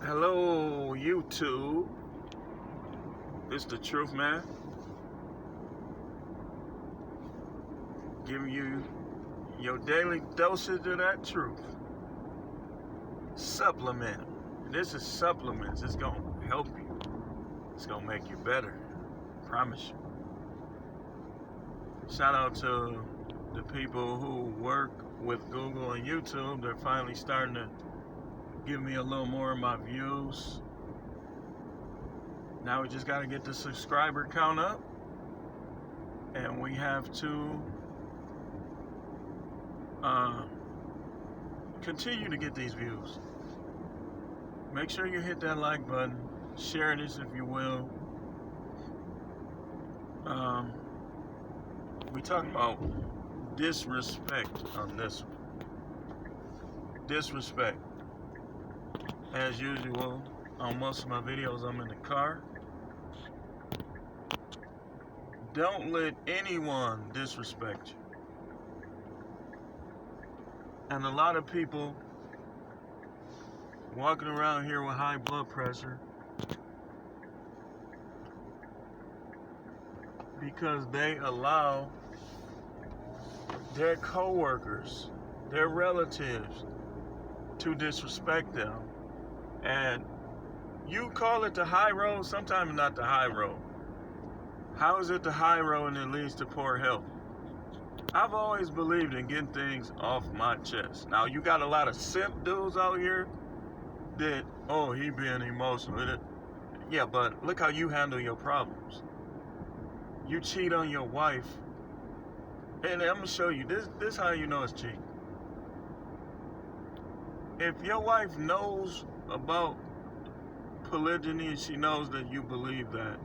Hello, YouTube. It's the Truth Man, giving you your daily dosage of that truth. Supplement. This is supplements. It's gonna help you. It's gonna make you better. Promise you. Shout out to the people who work with Google and YouTube. They're finally starting to give me a little more of my views. Now we just got to get the subscriber count up, and we have to continue to get these views. Make sure you hit that like button, share this if you will. We talking about disrespect on this one. Disrespect. As usual, on most of my videos, I'm in the car. Don't let anyone disrespect you. And a lot of people walking around here with high blood pressure because they allow their coworkers, their relatives to disrespect them. And you call it the high road, sometimes not the high road. How is it the high road and it leads to poor health? I've always believed in getting things off my chest. Now, you got a lot of simp dudes out here that, oh, he being emotional. Yeah, but look how you handle your problems. You cheat on your wife. And I'm going to show you, this how you know it's cheating. If your wife knows about polygyny and she knows that you believe that,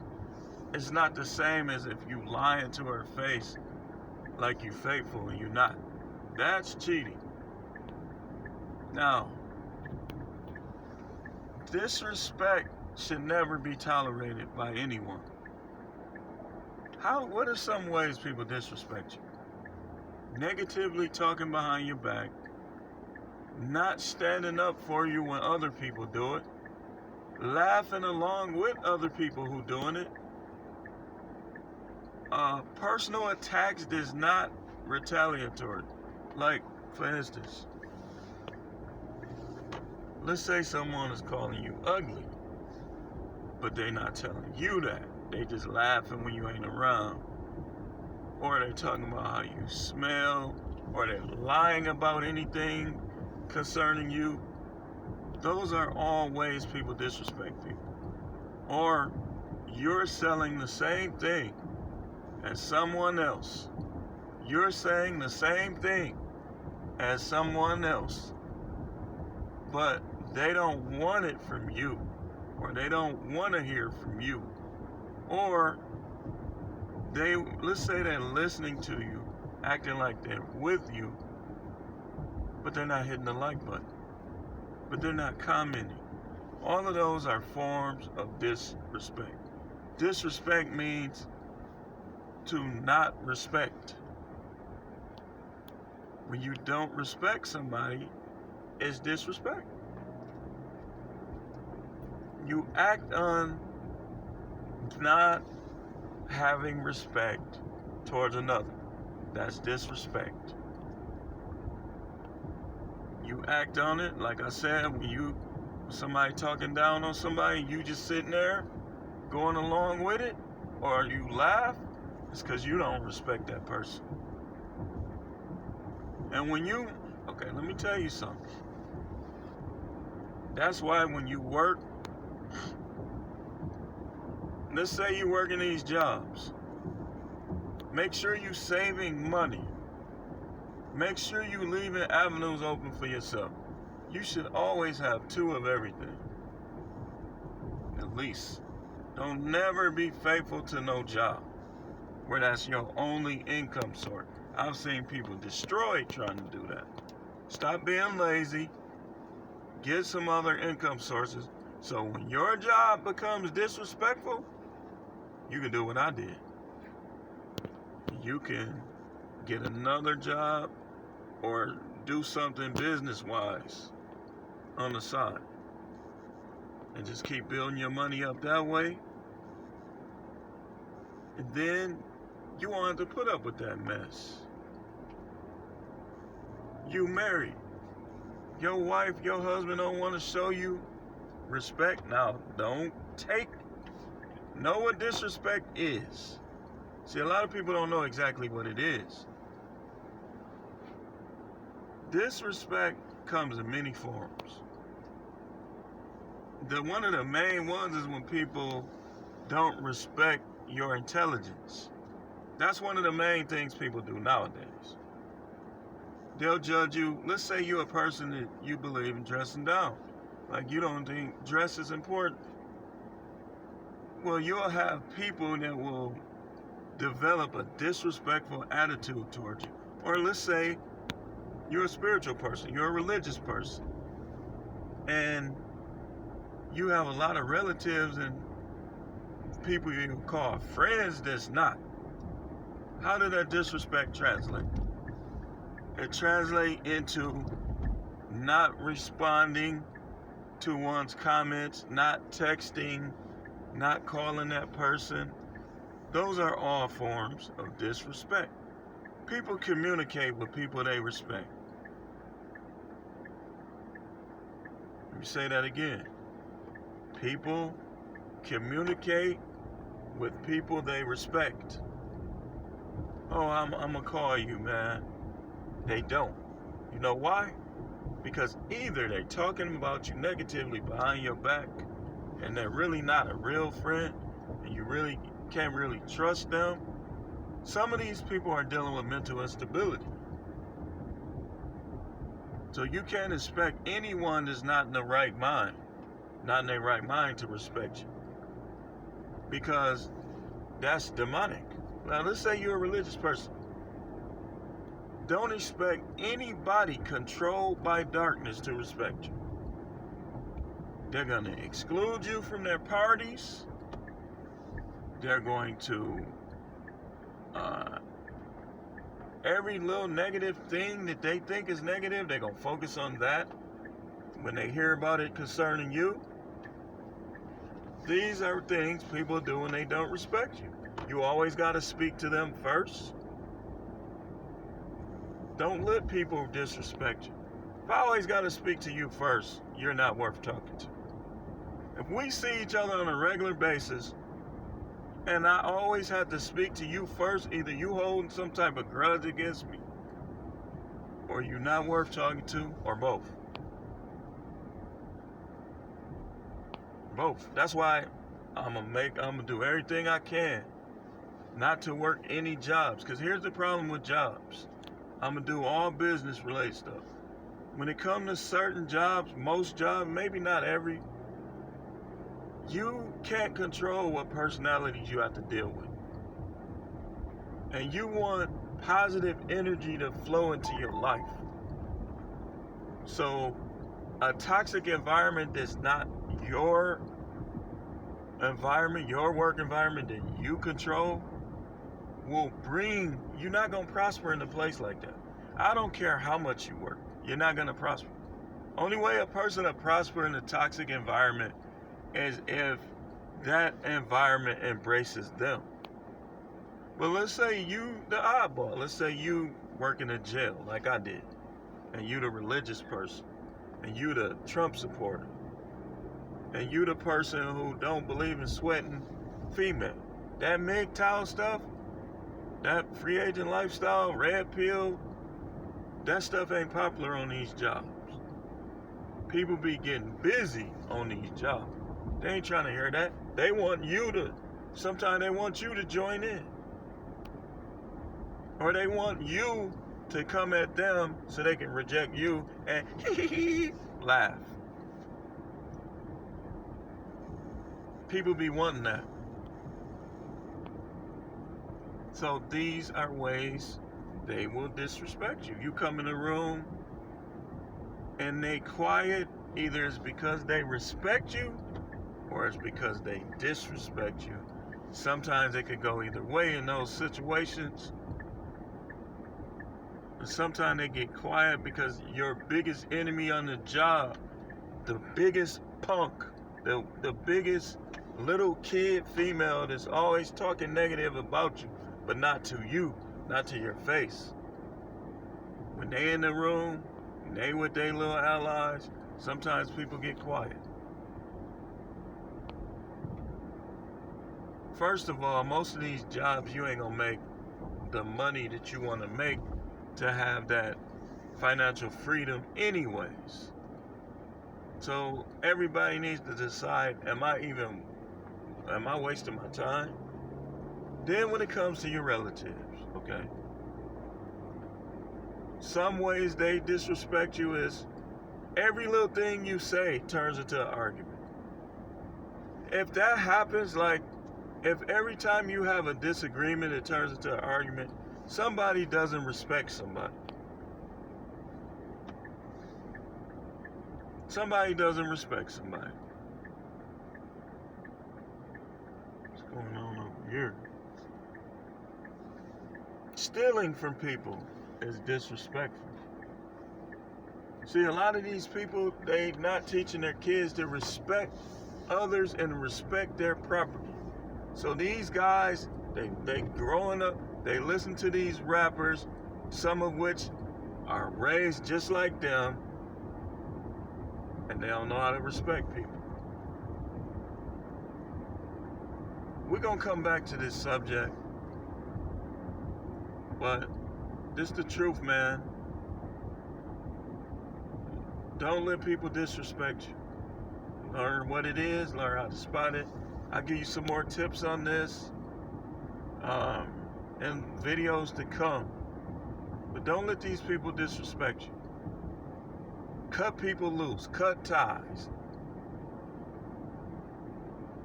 it's not the same as if you lying to her face like you faithful and you're not. That's cheating. Now, disrespect should never be tolerated by anyone. What are some ways people disrespect you? Negatively talking behind your back, not standing up for you when other people do it, laughing along with other people who doing it. Personal attacks is not retaliatory. Like, for instance, let's say someone is calling you ugly, but they're not telling you that. They just laughing when you ain't around. Or they're talking about how you smell, or they're lying about anything concerning you. Those are all ways people disrespect people. Or you're selling the same thing as someone else. You're saying the same thing as someone else, but they don't want it from you, or they don't want to hear from you, or let's say they're listening to you, acting like they're with you, but they're not hitting the like button, but they're not commenting. All of those are forms of disrespect. Disrespect means to not respect. When you don't respect somebody, it's disrespect. You act on not having respect towards another. That's disrespect. You act on it, like I said, when somebody talking down on somebody, you just sitting there going along with it, or you laugh, it's because you don't respect that person. And okay, let me tell you something. That's why when you work, let's say you work in these jobs, make sure you saving money. Make sure you leaving avenues open for yourself. You should always have 2 of everything. At least. Don't never be faithful to no job where that's your only income source. I've seen people destroyed trying to do that. Stop being lazy. Get some other income sources, so when your job becomes disrespectful, you can do what I did. You can get another job or do something business-wise on the side. and just keep building your money up that way. And then you won't have to put up with that mess. You married. Your wife, your husband don't want to show you respect. Now, don't know what disrespect is. See, a lot of people don't know exactly what it is. Disrespect comes in many forms. One of the main ones is when people don't respect your intelligence. That's one of the main things people do nowadays. They'll judge you. Let's say you're a person that you believe in dressing down. Like you don't think dress is important. Well, you'll have people that will develop a disrespectful attitude towards you. Or let's say you're a spiritual person, you're a religious person, and you have a lot of relatives and people you call friends that's not. How did that disrespect translate? It translates into not responding to one's comments, not texting, not calling that person. Those are all forms of disrespect. People communicate with people they respect. Let me say that again. People communicate with people they respect. Oh, I'm gonna call you, man. They don't. You know why? Because either they're talking about you negatively behind your back and they're really not a real friend and you really can't really trust them. Some of these people are dealing with mental instability. So you can't expect anyone that's not in the right mind, not in their right mind to respect you. Because that's demonic. Now let's say you're a religious person. Don't expect anybody controlled by darkness to respect you. They're going to exclude you from their parties. They're going to, every little negative thing that they think is negative, they're going to focus on that when they hear about it concerning you. These are things people do when they don't respect you. You always got to speak to them first. Don't let people disrespect you. If I always got to speak to you first, you're not worth talking to. If we see each other on a regular basis, and I always have to speak to you first, either you holding some type of grudge against me, or you're not worth talking to, or both. Both. That's why I'm gonna do everything I can not to work any jobs. Because here's the problem with jobs. I'm gonna do all business related stuff. When it comes to certain jobs, most jobs, maybe not every, you can't control what personalities you have to deal with. And you want positive energy to flow into your life. So a toxic environment that's not your environment, your work environment that you control, you're not going to prosper in a place like that. I don't care how much you work, you're not going to prosper. Only way a person will prosper in a toxic environment is if that environment embraces them. But let's say you the oddball, let's say you work in a jail like I did, and you the religious person, and you the Trump supporter, and you the person who don't believe in sweating female. That MGTOW stuff, that free agent lifestyle, red pill, that stuff ain't popular on these jobs. People be getting busy on these jobs. They ain't trying to hear that. Sometimes they want you to join in. Or they want you to come at them so they can reject you and laugh. People be wanting that. So these are ways they will disrespect you. You come in the room and they quiet, either it's because they respect you or it's because they disrespect you. Sometimes it could go either way in those situations. And sometimes they get quiet because your biggest enemy on the job, the biggest punk The biggest little kid female that's always talking negative about you, but not to you, not to your face. When they in the room, they with their little allies, sometimes people get quiet. First of all, most of these jobs you ain't gonna make the money that you want to make to have that financial freedom anyways. So everybody needs to decide, am I wasting my time? Then when it comes to your relatives, okay? Some ways they disrespect you is every little thing you say turns into an argument. If that happens, like if every time you have a disagreement it turns into an argument, somebody doesn't respect somebody. Somebody doesn't respect somebody. What's going on over here? Stealing from people is disrespectful. See, a lot of these people, they not teaching their kids to respect others and respect their property. So these guys, they growing up, they listen to these rappers, some of which are raised just like them, and they don't know how to respect people. We're gonna come back to this subject, but this the truth, man. Don't let people disrespect you. Learn what it is, learn how to spot it. I'll give you some more tips on this and videos to come. But don't let these people disrespect you. Cut people loose, cut ties.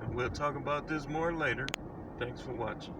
And we'll talk about this more later. Thanks for watching.